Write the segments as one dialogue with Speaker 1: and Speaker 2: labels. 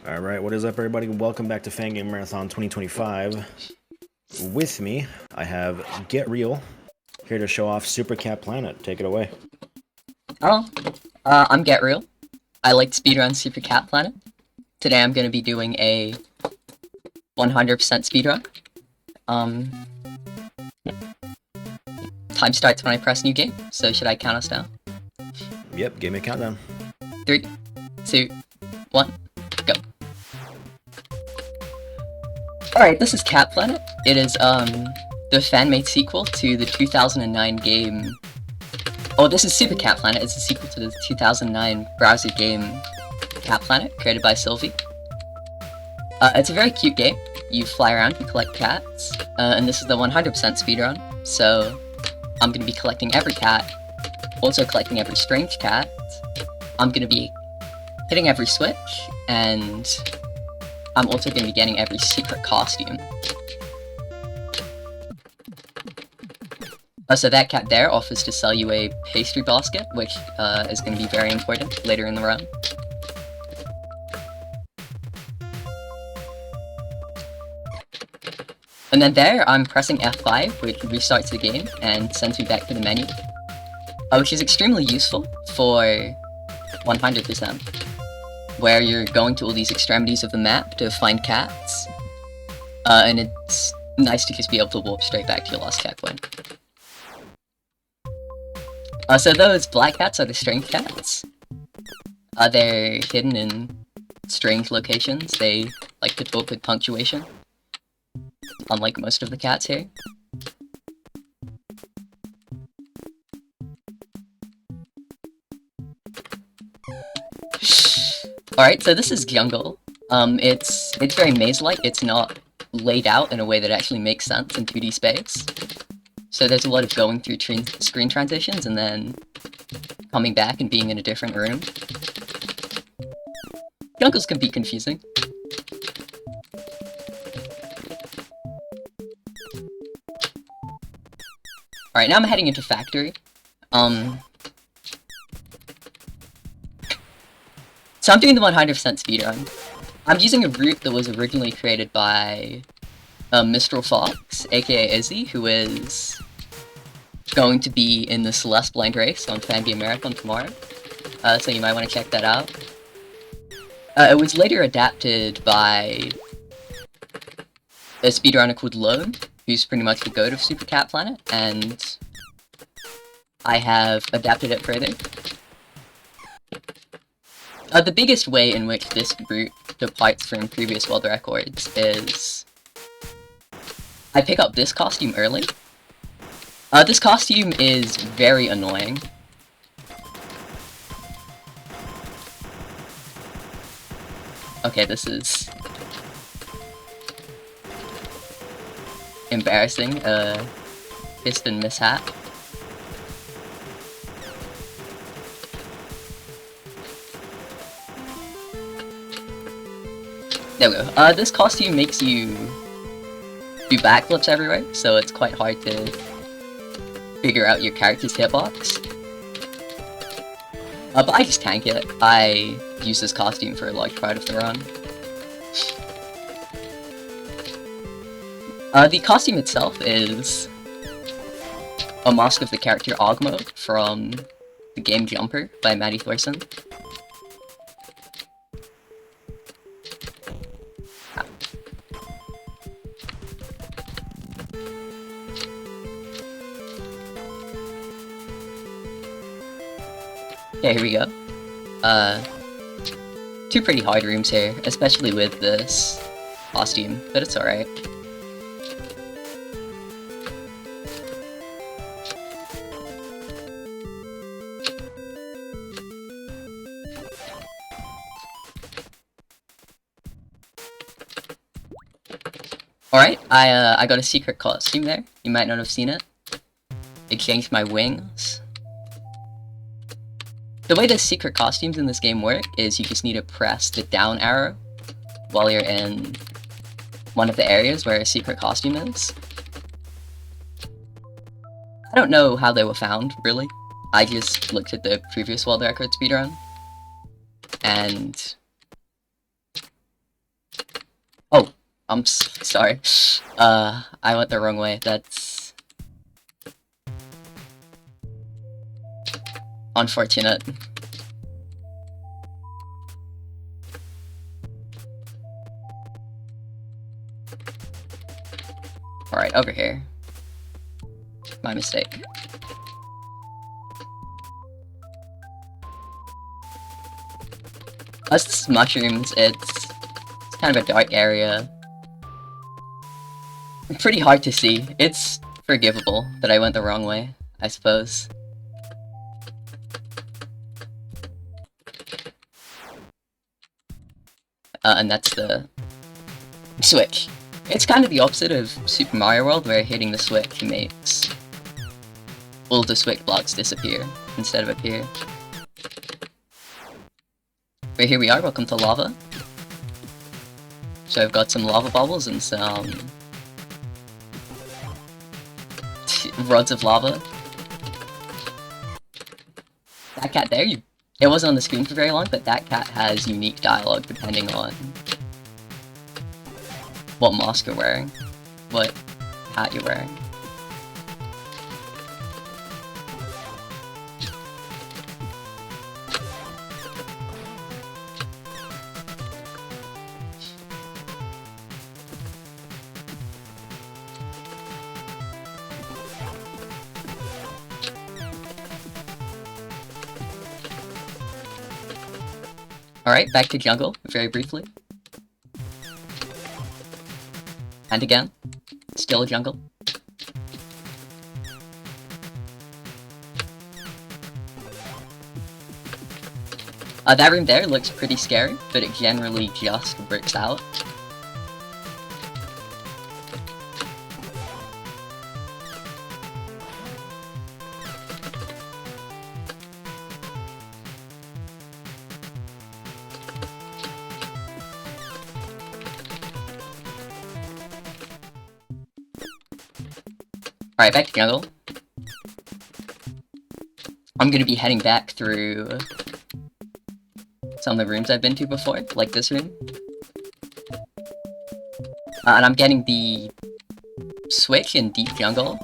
Speaker 1: Alright, what is up everybody? Welcome back to Fangame Marathon 2025. With me, I have Get Real, here to show off Super Cat Planet. Take it away.
Speaker 2: I'm Get Real. I like to speedrun Super Cat Planet. Today I'm going to be doing a 100% speedrun. Time starts when I press new game, so should I count us down?
Speaker 1: Yep, give me a countdown.
Speaker 2: 3, 2, 1, go. Alright, this is Cat Planet. It is, the fan-made sequel to the 2009 game... Oh, this is Super Cat Planet. It's a sequel to the 2009 browser game Cat Planet, created by Sylvie. It's a very cute game. You fly around, you collect cats, and this is the 100% speedrun, so I'm going to be collecting every cat, also collecting every strange cat. I'm going to be hitting every switch, and I'm also going to be getting every secret costume. So that cat there offers to sell you a pastry basket, which is going to be very important later in the run. And then there, I'm pressing F5, which restarts the game and sends me back to the menu, which is extremely useful for 100%, where you're going to all these extremities of the map to find cats, and it's nice to just be able to warp straight back to your last checkpoint. So those black cats are the strange cats. They're hidden in strange locations. They like to talk with punctuation, unlike most of the cats here. Alright, so this is Jungle. It's very maze-like. It's not laid out in a way that actually makes sense in 2D space. So there's a lot of going through screen transitions and then coming back and being in a different room. Jungles can be confusing. Alright, now I'm heading into Factory. So I'm doing the 100% speedrun. I'm using a route that was originally created by Mr. Fox, aka Izzy, who is going to be in the Celeste Blind Race on Fangame Marathon tomorrow. So you might want to check that out. It was later adapted by a speedrunner called Lone, who's pretty much the goat of Super Cat Planet, and I have adapted it further. The biggest way in which this route departs from previous world records is I pick up this costume early. This costume is very annoying. Okay, this is embarrassing. Piston mishap. There we go. This costume makes you do backflips everywhere, so it's quite hard to figure out your character's hitbox. But I just tank it. I use this costume for a large part of the run. The costume itself is a mask of the character Ogmo from the game Jumper by Maddie Thorson. Okay, here we go. Two pretty hard rooms here, especially with this costume, but it's alright. Alright, I got a secret costume there. You might not have seen it. It changed my wings. The way the secret costumes in this game work is you just need to press the down arrow while you're in one of the areas where a secret costume is. I don't know how they were found, really. I just looked at the previous world record speedrun, and I'm sorry. I went the wrong way. That's unfortunate. Alright, over here. My mistake. Us mushrooms, it's kind of a dark area. Pretty hard to see. It's forgivable that I went the wrong way, I suppose. And that's the switch. It's kind of the opposite of Super Mario World, where hitting the switch makes all the switch blocks disappear instead of appear. But here we are, welcome to lava. So I've got some lava bubbles and some rods of lava. That cat there, it wasn't on the screen for very long, but that cat has unique dialogue depending on what mask you're wearing, what hat you're wearing. Alright, back to jungle, very briefly. And again, still a jungle. That room there looks pretty scary, but it generally just works out. Alright, back to jungle. I'm gonna be heading back through some of the rooms I've been to before, like this room. And I'm getting the switch in deep jungle.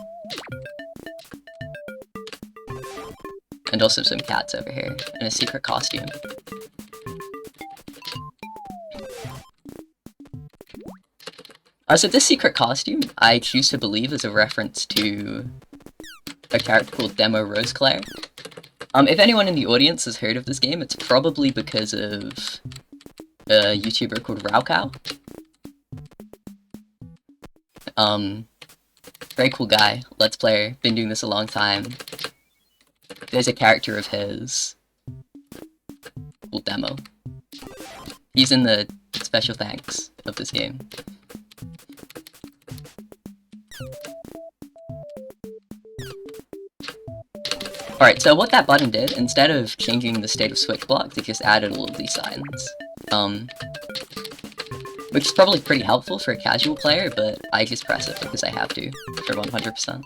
Speaker 2: And also some cats over here, and a secret costume. So this secret costume, I choose to believe, is a reference to a character called Demo Roseclair. If anyone in the audience has heard of this game, it's probably because of a YouTuber called Raocow. Very cool guy, Let's Player, been doing this a long time. There's a character of his called Demo. He's in the special thanks of this game. Alright, so what that button did, instead of changing the state of switch blocks, it just added all of these signs. Which is probably pretty helpful for a casual player, but I just press it because I have to, for 100%.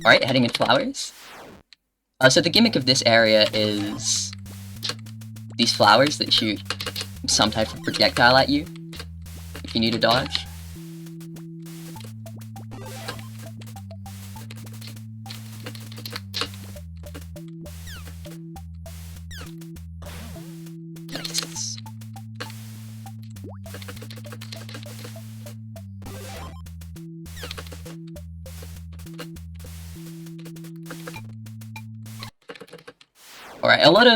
Speaker 2: Alright, heading into flowers. So the gimmick of this area is these flowers that shoot some type of projectile at you, if you need a dodge. Nice. Alright, a lot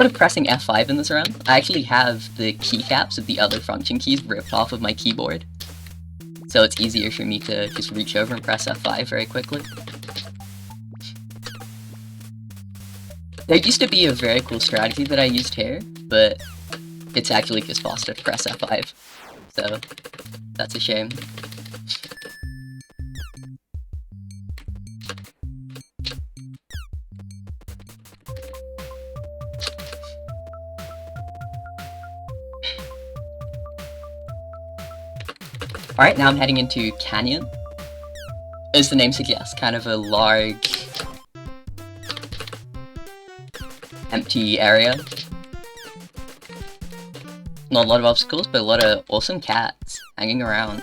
Speaker 2: of pressing F5 in this round. I actually have the keycaps of the other function keys ripped off of my keyboard, so it's easier for me to just reach over and press F5 very quickly. There used to be a very cool strategy that I used here, but it's actually just faster to press F5, so that's a shame. Alright, now I'm heading into Canyon. As the name suggests, kind of a large empty area. Not a lot of obstacles, but a lot of awesome cats hanging around.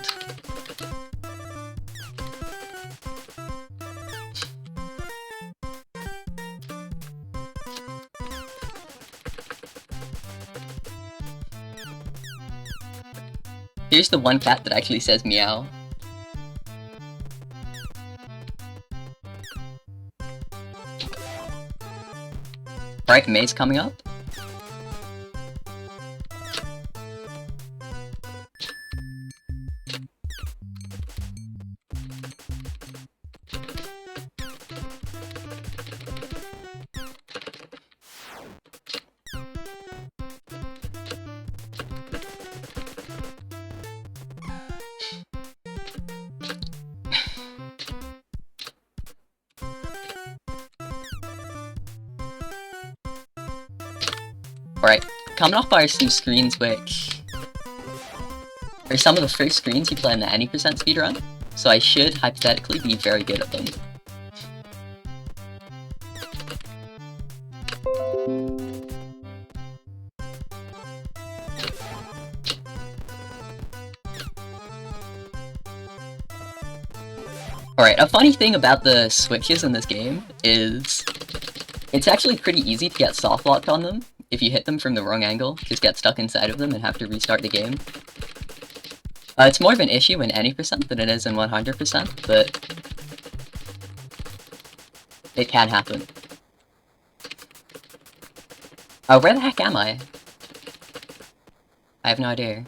Speaker 2: Here's the one cat that actually says meow. Right, maze coming up. Alright, coming off by some screens which are some of the first screens you play in the any % speedrun, so I should hypothetically be very good at them. Alright, a funny thing about the switches in this game is it's actually pretty easy to get soft locked on them. If you hit them from the wrong angle, just get stuck inside of them and have to restart the game. It's more of an issue in any % than it is in 100%, but it can happen. Where the heck am I? I have no idea.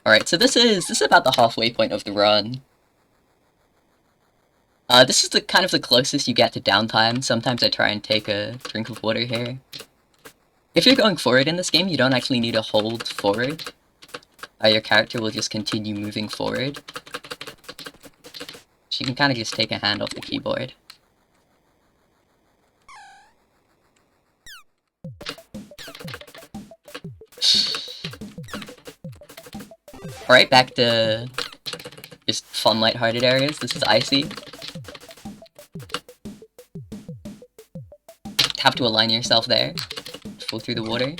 Speaker 2: Alright, so this is about the halfway point of the run. This is the kind of the closest you get to downtime. Sometimes I try and take a drink of water here. If you're going forward in this game, you don't actually need to hold forward. Your character will just continue moving forward. So you can kind of just take a hand off the keyboard. Alright, back to just fun, lighthearted areas. This is icy. Have to align yourself there. Fall through the water.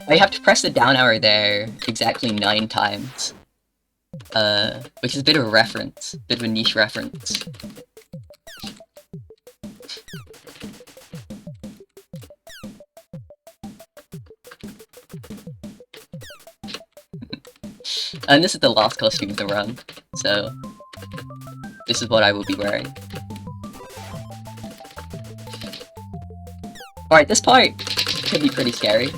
Speaker 2: You have to press the down arrow there exactly 9 times. Which is a bit of a reference. Bit of a niche reference. And this is the last costume of the run, so this is what I will be wearing. Alright, this part could be pretty scary.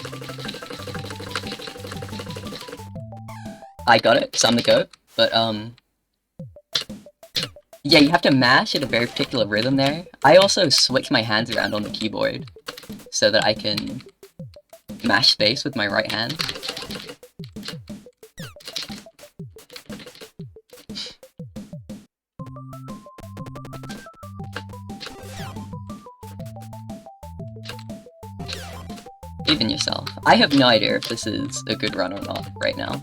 Speaker 2: I got it, so I'm the goat, but yeah, you have to mash at a very particular rhythm there. I also switch my hands around on the keyboard so that I can mash space with my right hand. Even yourself. I have no idea if this is a good run or not right now.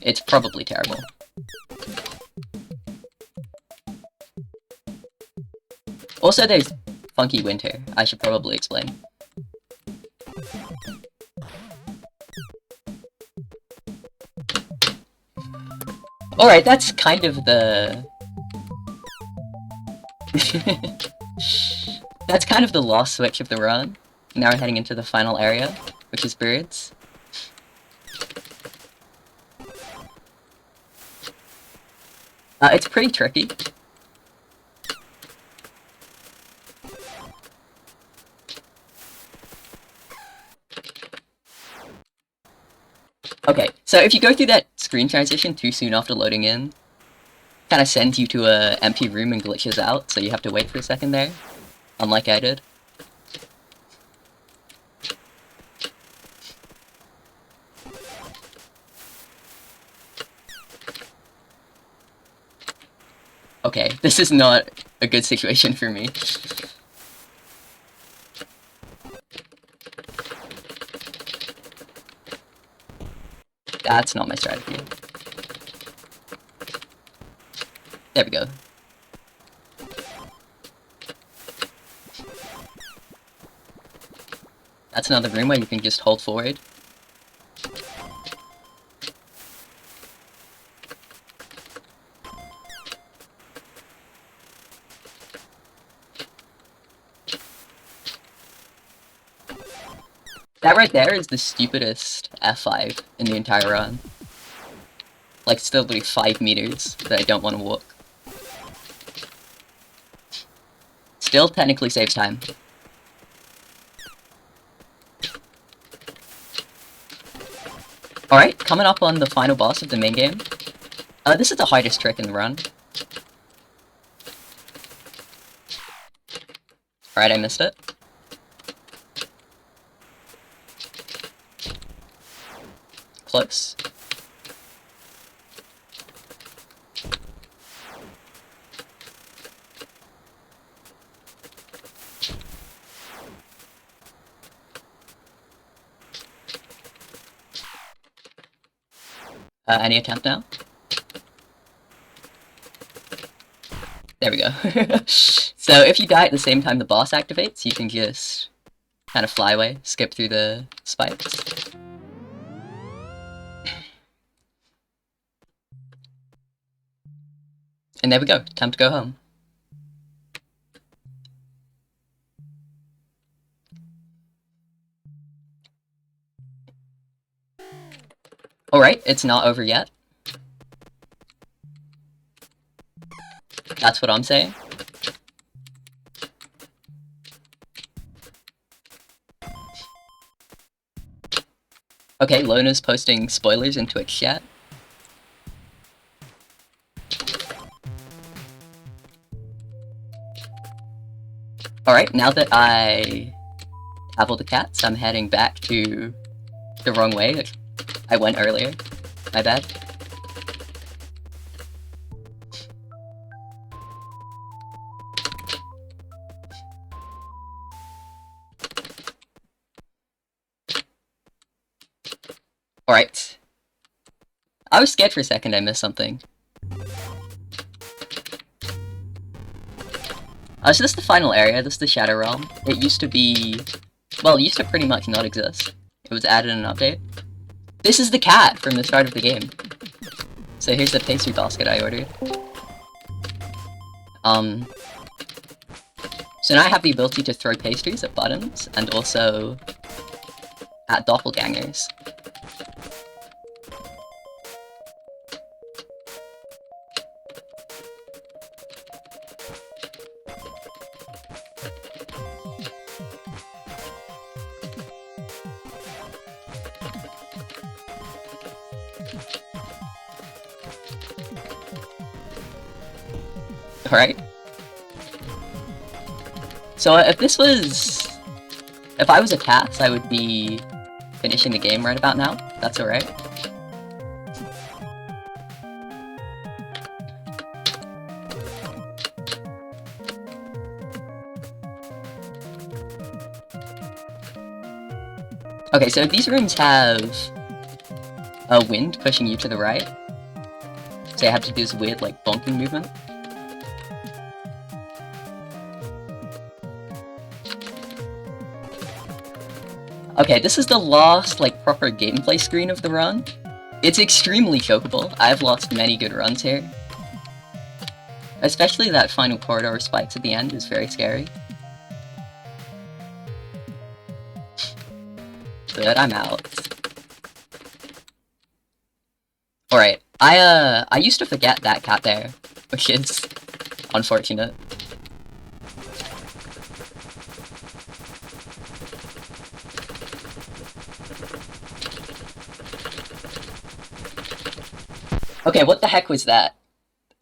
Speaker 2: It's probably terrible. Also, there's funky wind here. I should probably explain. Alright, that's kind of the... That's kind of the last switch of the run. Now we're heading into the final area, which is birds. It's pretty tricky. Okay, so if you go through that screen transition too soon after loading in, kind of sends you to a empty room and glitches out, so you have to wait for a second there, unlike I did. Okay, this is not a good situation for me. That's not my strategy. There we go. That's another room where you can just hold forward. That right there is the stupidest F5 in the entire run. Like, still like 5 meters that I don't want to walk. Still technically saves time. Alright, coming up on the final boss of the main game. This is the hardest trick in the run. Alright, I missed it. Close. Any attempt now? There we go. So if you die at the same time the boss activates, you can just kind of fly away, skip through the spikes. And there we go, time to go home. Alright, it's not over yet. That's what I'm saying. Okay, Lona's posting spoilers in Twitch chat. Alright, now that I have all the cats, I'm heading back to the wrong way. I went earlier. My bad. Alright. I was scared for a second I missed something. So this is the final area, this is the Shadow Realm. It used to be... well, it used to pretty much not exist. It was added in an update. This is the cat from the start of the game. So here's the pastry basket I ordered. So now I have the ability to throw pastries at buttons, and also at doppelgangers. Alright. So if I was a cat, I would be finishing the game right about now. That's alright. Okay, so these rooms have a wind pushing you to the right. So you have to do this weird, like, bonking movement. Okay, this is the last, like, proper gameplay screen of the run. It's extremely chokeable. I've lost many good runs here. Especially that final corridor of spikes at the end is very scary. Good, I'm out. Alright, I used to forget that cat there, which is unfortunate. Okay, what the heck was that?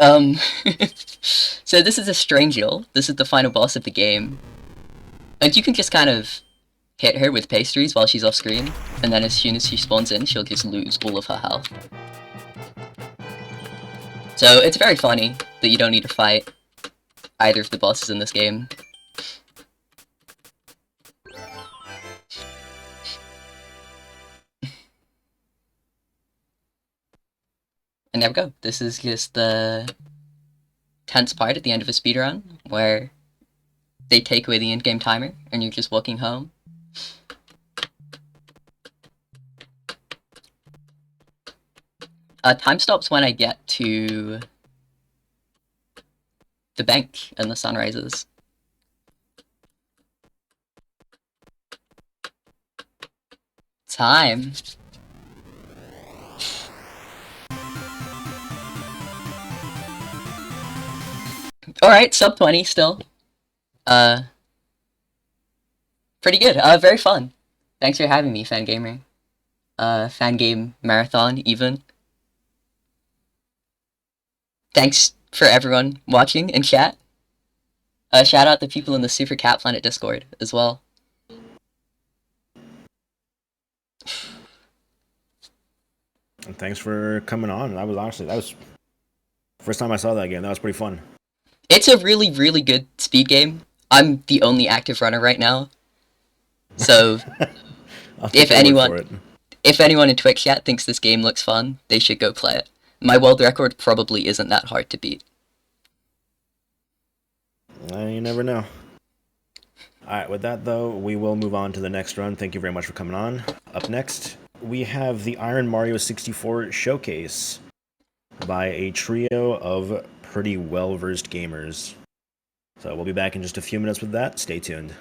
Speaker 2: So this is a Strangeal. This is the final boss of the game. And you can just kind of hit her with pastries while she's off screen, and then as soon as she spawns in, she'll just lose all of her health. So it's very funny. that you don't need to fight either of the bosses in this game. And there we go. This is just the tense part at the end of a speedrun, where they take away the in-game timer, and you're just walking home. Time stops when I get to the bank and the sun rises. Time. Alright, sub 20 still. Pretty good. Very fun. Thanks for having me, Fangamer. Fangame Marathon, even. Thanks for everyone watching in chat. Shout out the people in the Super Cat Planet Discord as well.
Speaker 1: And thanks for coming on. That was first time I saw that game. That was pretty fun.
Speaker 2: It's a really, really good speed game. I'm the only active runner right now. So if anyone in Twitch chat thinks this game looks fun, they should go play it. My world record probably isn't that hard to beat.
Speaker 1: You never know. Alright, with that though, we will move on to the next run. Thank you very much for coming on. Up next, we have the Iron Mario 64 Showcase by a trio of pretty well-versed gamers. So we'll be back in just a few minutes with that. Stay tuned.